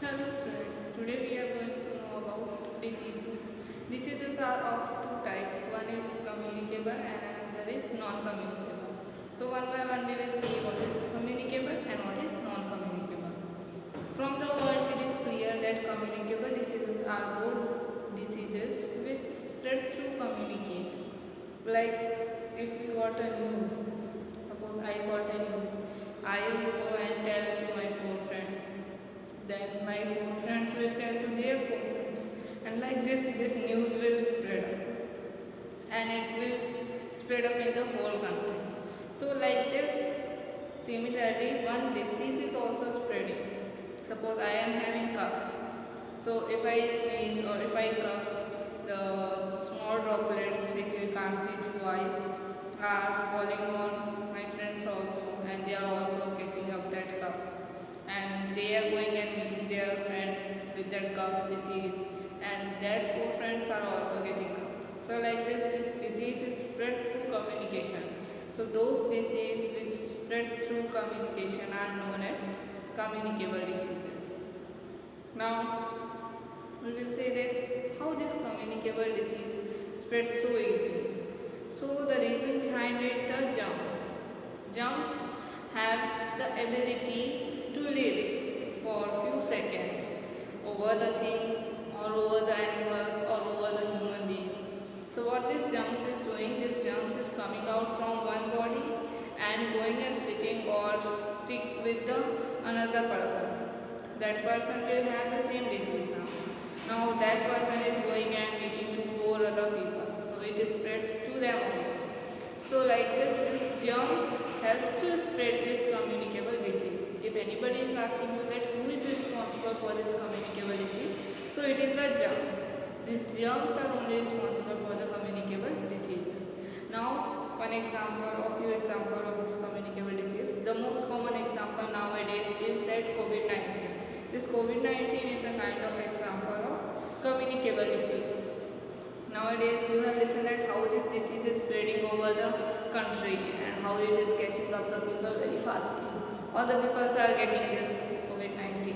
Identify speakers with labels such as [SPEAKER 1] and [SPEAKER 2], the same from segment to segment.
[SPEAKER 1] Hello students, today we are going to know about diseases. Diseases are of two types, one is communicable and another is non-communicable. So one by one we will see what is communicable and what is non-communicable. From the word it is clear that communicable diseases are those diseases which spread through communicate. Like if you got a news, suppose I got a news, I go and tell to my four friends, then my four friends will tell to their four friends, and like this news will spread up and it will spread up in the whole country. So like this, similarly one disease is also spreading. Suppose I am having cough, so if I sneeze or if I cough, the small droplets which we can't see through eyes are falling on my friends also, and they are also catching up that cough, and they are going and meeting their friends with that cough disease, and their four friends are also getting cough. So like this disease is spread through communication. So those diseases which spread through communication are known as communicable diseases. Now we will say that how this communicable disease spreads so easily. So the reason behind it, the germs. Germs have the ability to live for few seconds over the things or over the animals or over the human beings. So what this germs is doing, this germs is coming out from one body and going and sitting or stick with the another person. That person will have the same disease now. Now that person is going and meeting to four other people, so it spreads to them also. So like this germs help to spread this communicable disease. If anybody is asking you that who is responsible for this communicable disease, so it is the germs. These germs are only responsible for the communicable diseases. Now one example or few example of this communicable disease. The most common example nowadays is that COVID-19. This COVID-19 is a kind of example of communicable disease. Nowadays you have listened at how this disease is spreading over the country and how it is catching up the people very fastly. All the people are getting this COVID-19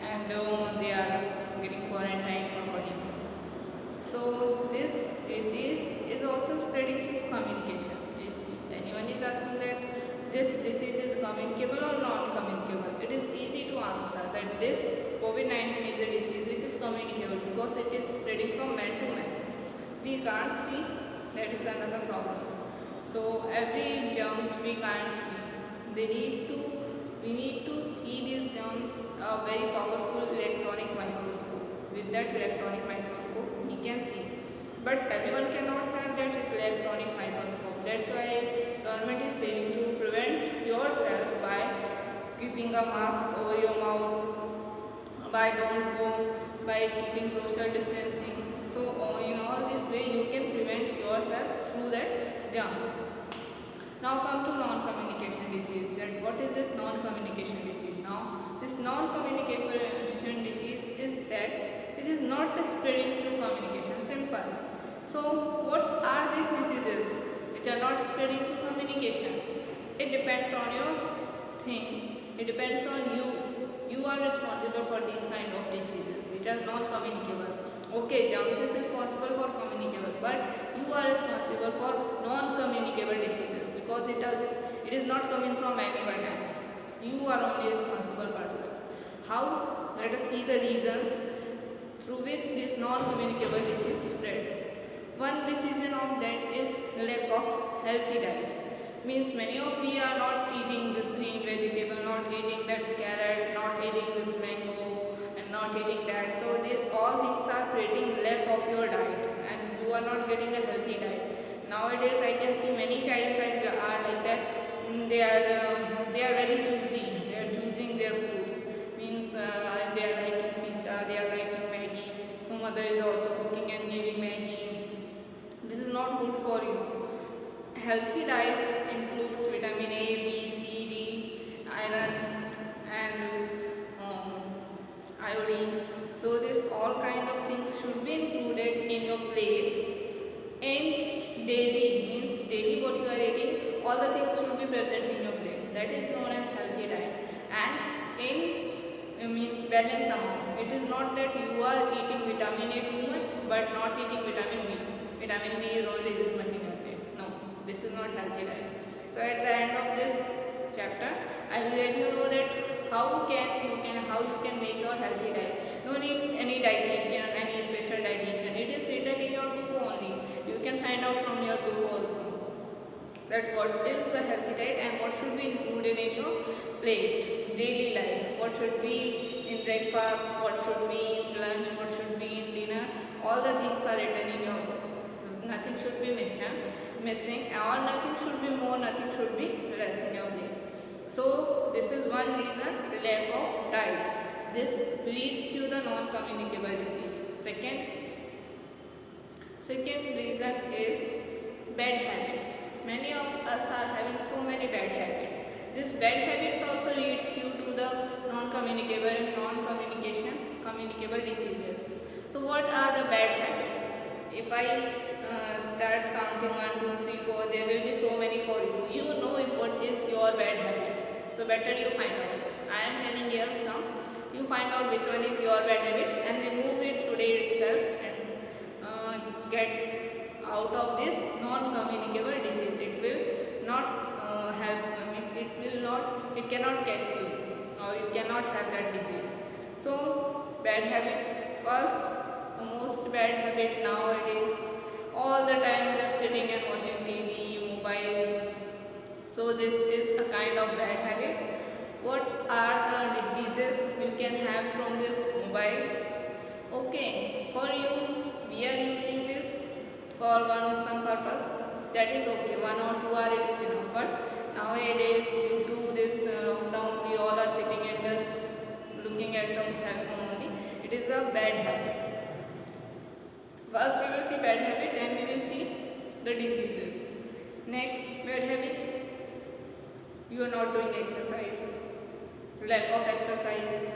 [SPEAKER 1] and they are getting quarantined for 14 days. So this disease is also spreading through communication. If anyone is asking that this disease is communicable or non-communicable, it is easy to answer that this COVID-19 is a disease which is communicable because it is spreading from man to man. We can't see, that is another problem. So every germs we can't see. We need to see these germs a very powerful electronic microscope. With that electronic microscope we can see. But everyone cannot have that electronic microscope. That's why government is saying to prevent yourself by keeping a mask over your mouth, by keeping social distancing. So in all this way you can prevent yourself through that germs. Now come to non-communication disease. That what is this non-communication disease? Now this non-communication disease is that this is not spreading through communication. Simple. So what are these diseases which are not spreading through communication? It depends on your things. It depends on you. You are responsible for these kind of diseases which are non-communicable. Okay, germs is responsible for communicable, but you are responsible for non-communicable diseases because it is not coming from anyone else. You are only responsible person. How? Let us see the reasons through which this non-communicable disease spread. One decision of that is lack of healthy diet. Means many of we are not eating this green vegetable, not eating that carrot, not eating this mango, and not eating that. So these all things are creating lack of your diet, and you are not getting a healthy diet. Nowadays I can see many child are like that. They are very choosy. They are choosing their foods. Means they are liking pizza, they are liking Maggie. So mother is also cooking and giving Maggie. This is not good for you. Healthy diet includes vitamin A, B, C, D, iron and iodine. So this all kind of things should be included in your plate. And daily means daily what you are eating, all the things should be present in your plate. That is known as healthy diet. And means balance amount. It is not that you are eating vitamin A too much but not eating vitamin B. Vitamin B is only this much in your plate. No, this is not healthy diet. So at the end of this chapter, I will let you know that how you can make your healthy diet. No need any dietitian, any special dietitian. It is written in your book only. You can find out from your book also that what is the healthy diet and what should be included in your plate, daily life, what should be in breakfast, what should be in lunch, what should be in dinner. All the things are written in your book. Nothing should be missing, or nothing should be more, nothing should be less in your plate. So this is one reason, lack of diet. This leads you the non-communicable disease. Second reason is bad habits. Many of us are having so many bad habits. This bad habits also leads you to the communicable diseases. So what are the bad habits? If I start counting 1, 2, 3, 4, there will be so many for you. You know if what is your bad habit. So better you find out. I am telling here some. You find out which one is your bad habit and remove it today itself and get out of this non-communicable disease. It will not help. It cannot catch you, or you cannot have that disease. So bad habits. First, the most bad habit nowadays, all the time just sitting and watching TV, mobile. So this is a kind of bad habit. What are the diseases you can have from this mobile? Okay, for use, we are using this for some purpose. That is okay, 1 or 2 hours it is enough. But nowadays, due to this lockdown, we all are sitting and just looking at the cell phone only. It is a bad habit. First we will see bad habit, then we will see the diseases. Next bad habit, you are not doing exercise. Lack of exercise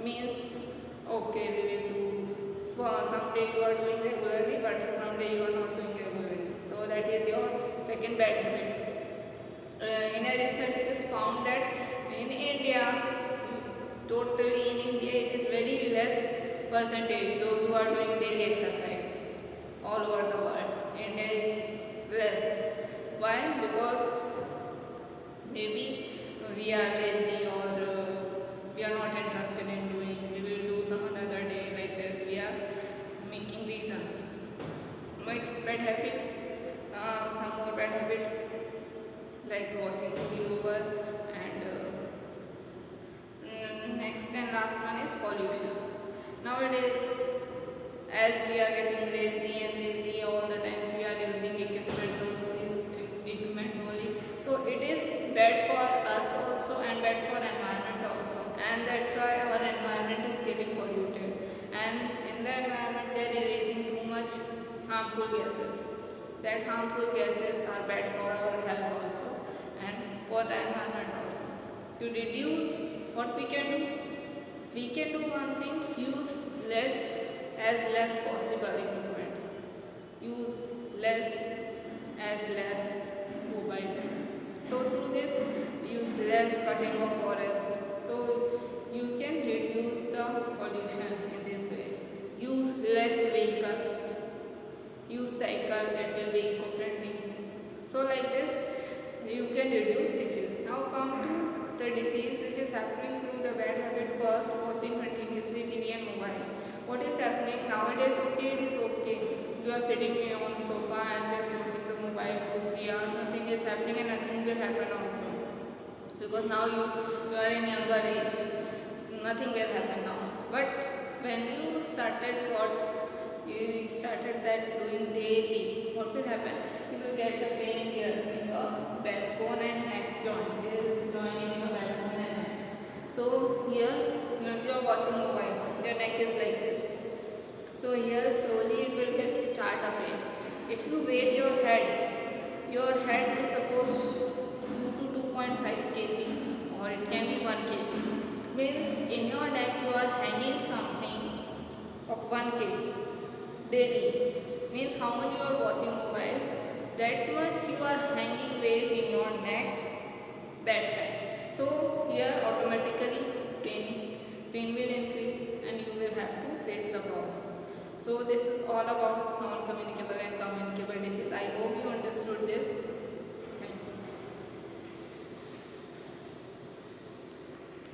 [SPEAKER 1] means okay, we will do for someday you are doing regularly, but someday you are not doing regularly. So that is your second bad habit. In a research it is found that in India, totally in India, it is very less percentage those who are doing daily exercise all over the world. India is less. Why? Because maybe we are lazy, or we are not interested in doing. We will do some another day like this. We are making reasons. Next bad habit, some more bad habit like watching TV over, and next and last one is pollution. Nowadays, as we are getting lazy all the times, we are using equipment only. So it is bad for us also and bad for environment also, and that's why our environment is getting polluted. And in the environment, they are releasing too much harmful gases. That harmful gases are bad for our health also and for the environment also. To reduce, what we can do? We can do one thing: use less possible equipments. Use less mobile. So through this, use less cutting of forest. So you can reduce the pollution in this way. Use less vehicle. Use cycle, that will be eco-friendly. So like this, you can reduce disease. Now come to the disease which is happening through the bad habit. First, watching continuously TV and mobile. What is happening nowadays? Okay, it is okay. You are sitting on sofa and just watching the mobile for 3 hours. Nothing is happening and nothing will happen also. Because now you are in younger age. So nothing will happen now. But when you started that doing daily, what will happen? You will get the pain here in your backbone and neck joint. There is joint in your backbone and neck. So here, when you are watching mobile, your neck is like this. So here slowly it will get start a pain. If you weight your head is supposed 2 to 2.5 kg, or it can be 1 kg. Means in your neck you are hanging something of 1 kg daily. Means how much you are watching mobile, that much you are hanging weight in your neck that time. So here automatically pain pain will increase and you will have to face the problem. So this is all about non-communicable